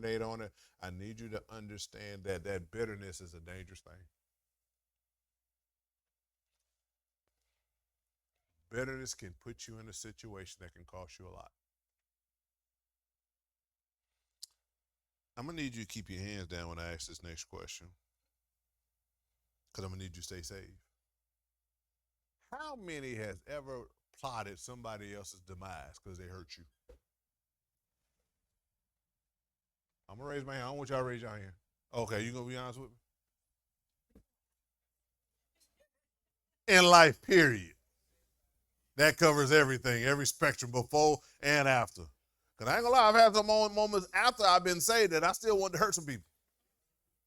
marinate on it. I need you to understand that that bitterness is a dangerous thing. Bitterness can put you in a situation that can cost you a lot. I'm going to need you to keep your hands down when I ask this next question because I'm going to need you to stay safe. How many has ever plotted somebody else's demise because they hurt you? I'm going to raise my hand. I don't want y'all to raise your hand. Okay, you going to be honest with me? In life, period. That covers everything, every spectrum before and after. Because I ain't going to lie, I've had some moments after I've been saved that I still want to hurt some people.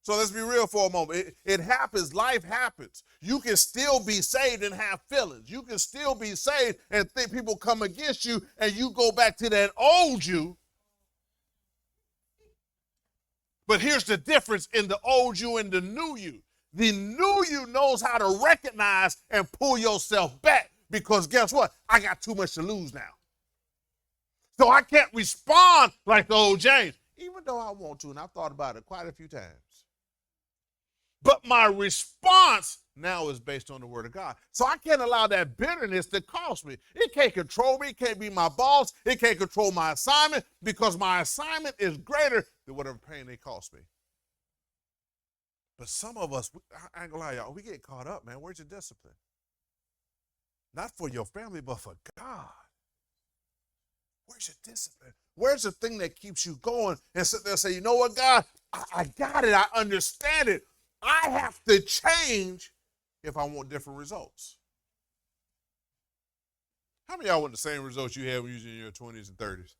So let's be real for a moment. It happens. Life happens. You can still be saved and have feelings. You can still be saved and think people come against you and you go back to that old you. But here's the difference in the old you and the new you. The new you knows how to recognize and pull yourself back because guess what? I got too much to lose now. So I can't respond like the old James, even though I want to, and I've thought about it quite a few times. But my response now is based on the word of God. So I can't allow that bitterness to cost me. It can't control me. It can't be my boss. It can't control my assignment because my assignment is greater than whatever pain they cost me. But some of us, I ain't gonna lie, y'all, we get caught up, man. Where's your discipline? Not for your family, but for God. Where's your discipline? Where's the thing that keeps you going and sit there and say, you know what, God, I got it. I understand it. I have to change if I want different results. How many of y'all want the same results you had when you was in your 20s and 30s?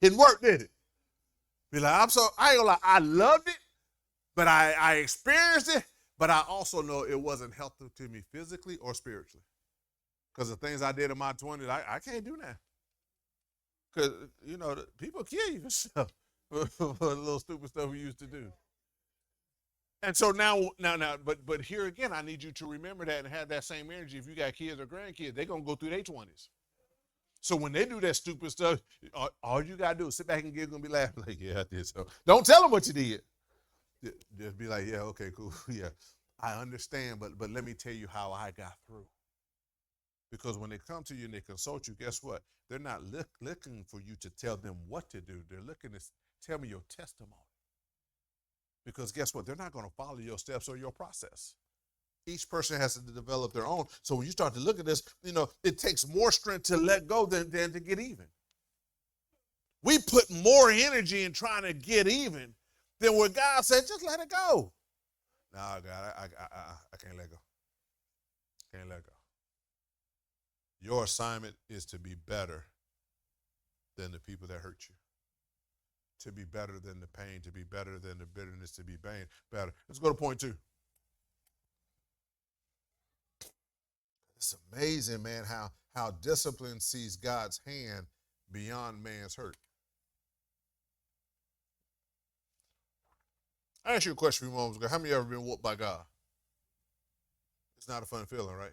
Didn't work, did it? Be like, I ain't gonna lie, I loved it, but I experienced it, but I also know it wasn't helpful to me physically or spiritually. Because the things I did in my 20s, I can't do now. Because, you know, people kill you for stuff, for the little stupid stuff we used to do. And so now, but here again, I need you to remember that and have that same energy. If you got kids or grandkids, they're going to go through their 20s. So when they do that stupid stuff, all you got to do is sit back and giggle and be laughing like, yeah, I did so. Don't tell them what you did. Just be like, yeah, okay, cool. Yeah, I understand, but let me tell you how I got through. Because when they come to you and they consult you, guess what? They're not looking for you to tell them what to do. They're looking to tell me your testimony. Because guess what? They're not going to follow your steps or your process. Each person has to develop their own. So when you start to look at this, you know, it takes more strength to let go than to get even. We put more energy in trying to get even than what God said, just let it go. No, God, I can't let go. Can't let go. Your assignment is to be better than the people that hurt you. To be better than the pain, to be better than the bitterness, to be better. Let's go to point 2. It's amazing, man, how discipline sees God's hand beyond man's hurt. I asked you a question a few moments ago. How many of you ever been whooped by God? It's not a fun feeling, right?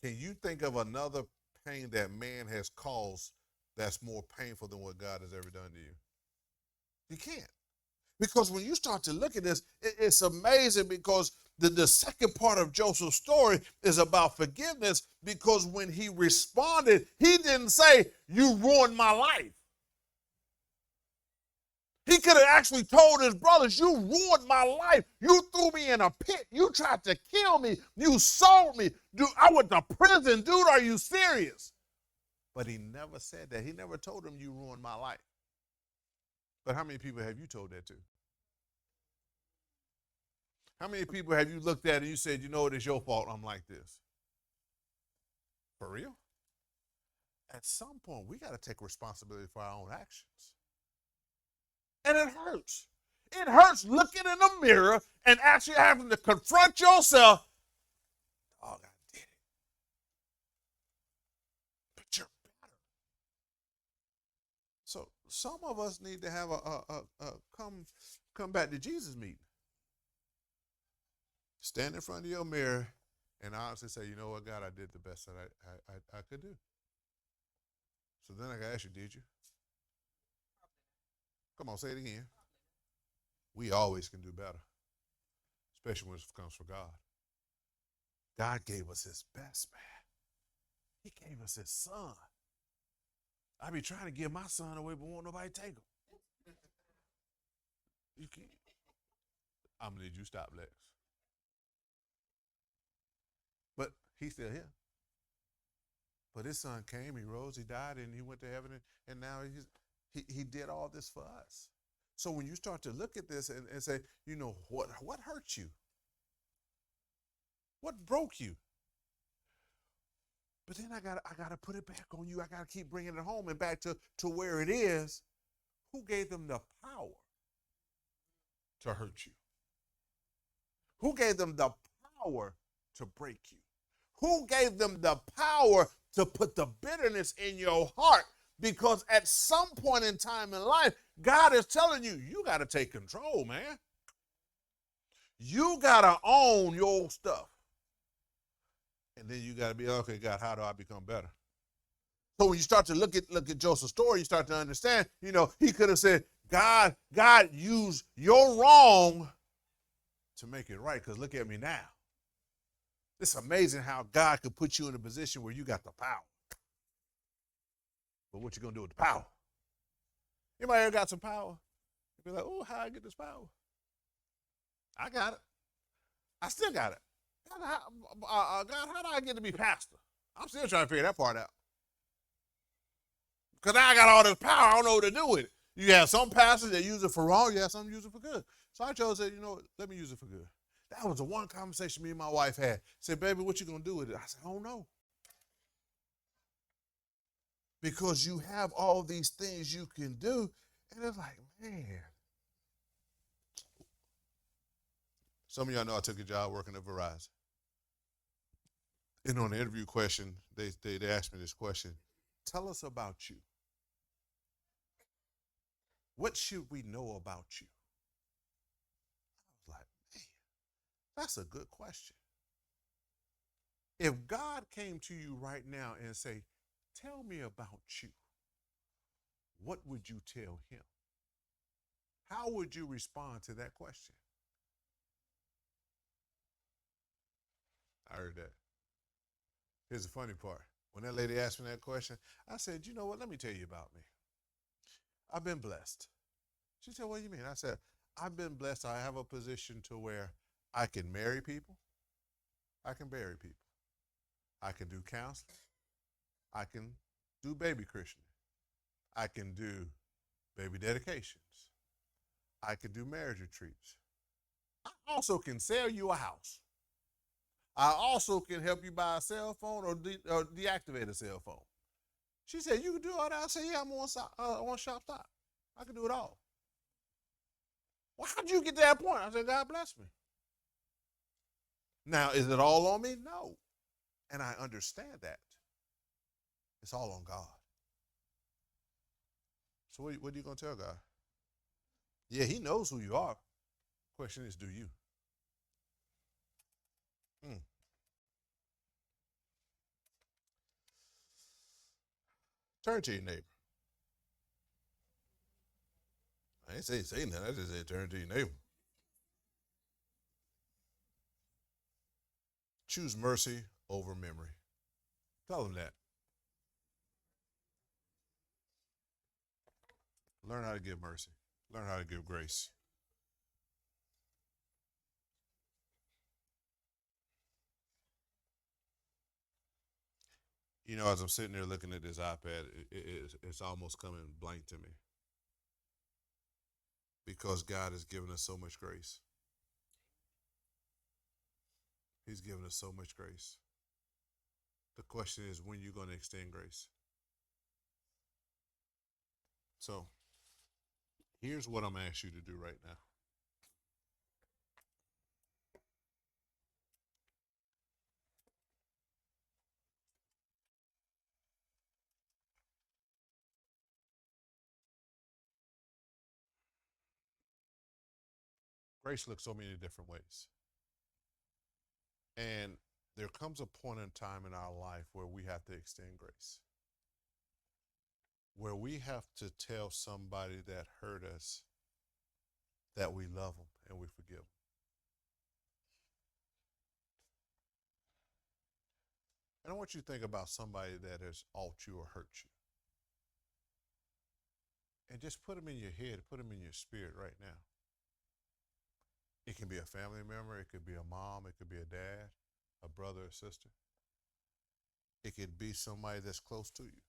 Can you think of another pain that man has caused that's more painful than what God has ever done to you? You can't. Because when you start to look at this, it's amazing because the second part of Joseph's story is about forgiveness because when he responded, he didn't say, you ruined my life. He could have actually told his brothers, you ruined my life. You threw me in a pit. You tried to kill me. You sold me. Dude, I went to prison. Dude, are you serious? But he never said that. He never told him you ruined my life. But how many people have you told that to? How many people have you looked at and you said, you know what, it's your fault I'm like this? For real? At some point, we got to take responsibility for our own actions. And it hurts. It hurts looking in the mirror and actually having to confront yourself. Oh, I did it. But you're better. So some of us need to have a come back to Jesus meeting. Stand in front of your mirror and honestly say, you know what, God, I did the best that I could do. So then I got to ask you, did you? Come on, say it again. We always can do better, especially when it comes from God. God gave us his best, man. He gave us his son. I be trying to give my son away, but won't nobody take him. You can't. I'm gonna need you to stop, Lex. But he's still here. But his son came, he rose, he died, and he went to heaven, and now he did all this for us. So when you start to look at this and say, you know, what hurt you? What broke you? But then I gotta put it back on you. I gotta keep bringing it home and back to where it is. Who gave them the power to hurt you? Who gave them the power to break you? Who gave them the power to put the bitterness in your heart? Because at some point in time in life, God is telling you, you got to take control, man. You got to own your stuff. And then you got to be, okay, God, how do I become better? So when you start to look at Joseph's story, you start to understand, you know, he could have said, God used your wrong to make it right, because look at me now. It's amazing how God could put you in a position where you got the power. But what you going to do with the power? Anybody ever got some power? You be like, oh, how I get this power? I got it. I still got it. God, how do I get to be pastor? I'm still trying to figure that part out. Because I got all this power, I don't know what to do with it. You have some pastors that use it for wrong, you have some use it for good. So I chose that, you know, let me use it for good. That was the one conversation me and my wife had. Said, baby, what you going to do with it? I said, I don't know. Because you have all these things you can do, and it's like, man. Some of y'all know I took a job working at Verizon. And on the interview question, they asked me this question. Tell us about you. What should we know about you? I was like, man, that's a good question. If God came to you right now and say, tell me about you, what would you tell him? How would you respond to that question? I heard that. Here's the funny part. When that lady asked me that question, I said, you know what? Let me tell you about me. I've been blessed. She said, what do you mean? I said, I've been blessed. I have a position to where I can marry people. I can bury people. I can do counseling. I can do baby christening. I can do baby dedications. I can do marriage retreats. I also can sell you a house. I also can help you buy a cell phone or deactivate a cell phone. She said, you can do all that? I said, yeah, I'm on shop stop. I can do it all. Well, how'd you get to that point? I said, God bless me. Now, is it all on me? No. And I understand that. It's all on God. So what are you going to tell God? Yeah, he knows who you are. Question is, do you? Turn to your neighbor. I ain't say nothing. I just said turn to your neighbor. Choose mercy over memory. Tell them that. Learn how to give mercy. Learn how to give grace. You know, as I'm sitting there looking at this iPad, it's almost coming blank to me. Because God has given us so much grace. He's given us so much grace. The question is, when you're going to extend grace. So, here's what I'm going to ask you to do right now. Grace looks so many different ways. And there comes a point in time in our life where we have to extend grace. where we have to tell somebody that hurt us that we love them and we forgive them. And I want you to think about somebody that has ought you or hurt you. And just put them in your head, put them in your spirit right now. It can be a family member, it could be a mom, it could be a dad, a brother or sister. It could be somebody that's close to you.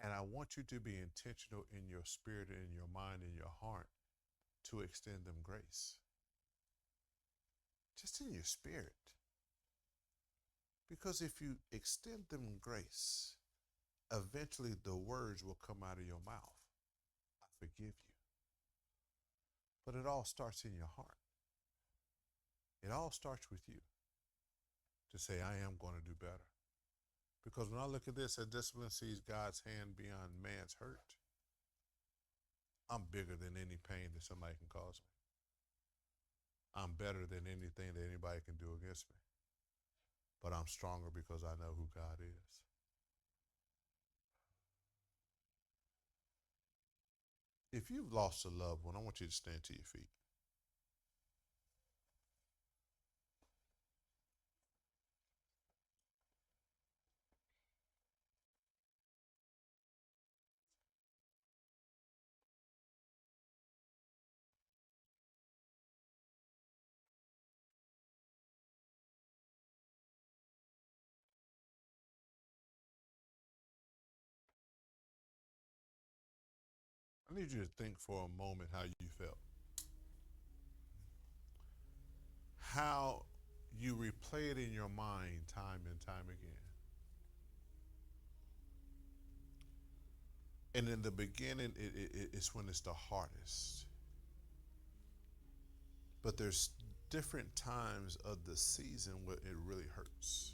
And I want you to be intentional in your spirit, in your mind, in your heart to extend them grace. Just in your spirit. Because if you extend them grace, eventually the words will come out of your mouth. I forgive you. But it all starts in your heart. It all starts with you to say, I am going to do better. Because when I look at this, as discipline sees God's hand beyond man's hurt, I'm bigger than any pain that somebody can cause me. I'm better than anything that anybody can do against me. But I'm stronger because I know who God is. If you've lost a loved one, I want you to stand to your feet. I need you to think for a moment how you felt. How you replay it in your mind time and time again. And in the beginning, it's when it's the hardest. But there's different times of the season where it really hurts.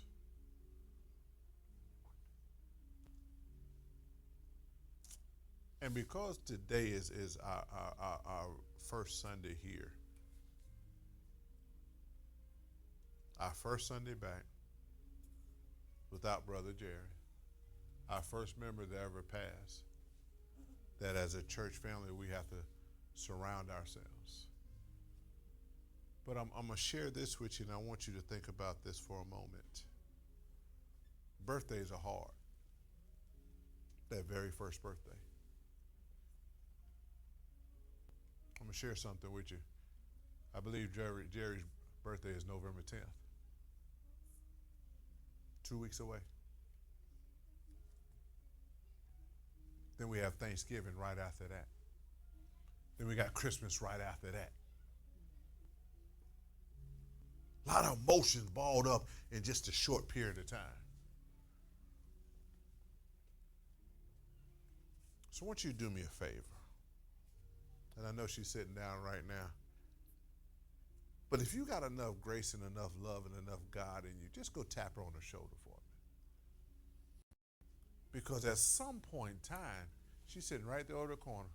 And because today is our first Sunday here, our first Sunday back without Brother Jerry, our first member to ever pass, that as a church family we have to surround ourselves. But I'm going to share this with you, and I want you to think about this for a moment. Birthdays are hard. That very first birthday. I'm going to share something with you. I believe Jerry's birthday is November 10th. 2 weeks away. Then we have Thanksgiving right after that. Then we got Christmas right after that. A lot of emotions balled up in just a short period of time. So I want you to do me a favor. And I know she's sitting down right now. But if you got enough grace and enough love and enough God in you, just go tap her on the shoulder for me. Because at some point in time, she's sitting right there over the corner.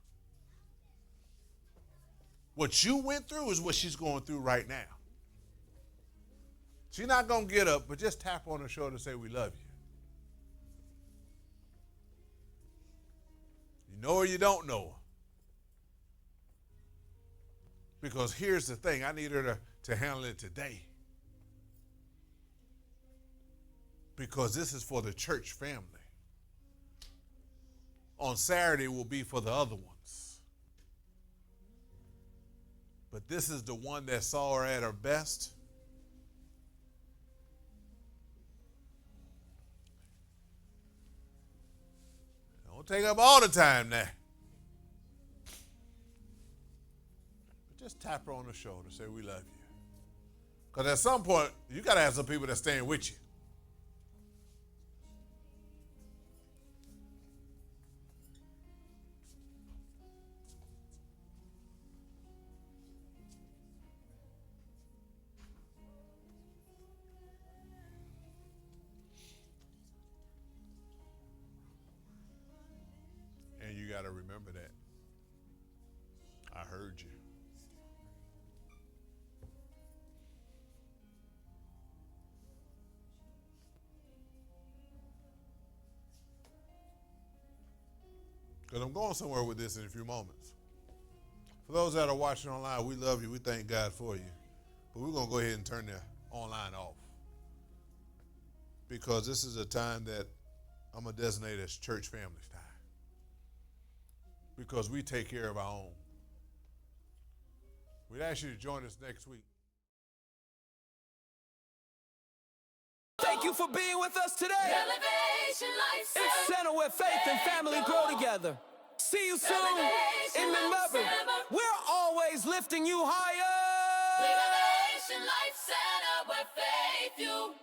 What you went through is what she's going through right now. She's not going to get up, but just tap her on the shoulder and say, we love you. You know her, you don't know her. Because here's the thing, I need her to handle it today. Because this is for the church family. On Saturday will be for the other ones. But this is the one that saw her at her best. Don't take up all the time now. But just tap her on the shoulder, say we love you. Because at some point, you got to have some people that's staying with you. And you got to remember that. I heard you. Because I'm going somewhere with this in a few moments. For those that are watching online, we love you. We thank God for you. But we're going to go ahead and turn the online off. Because this is a time that I'm going to designate as church family time. Because we take care of our own. We'd ask you to join us next week. Thank you for being with us today. Elevation Life Center. It's center where faith and family grow together. See you soon. And remember, we're always lifting you higher. Elevation Life Center where faith you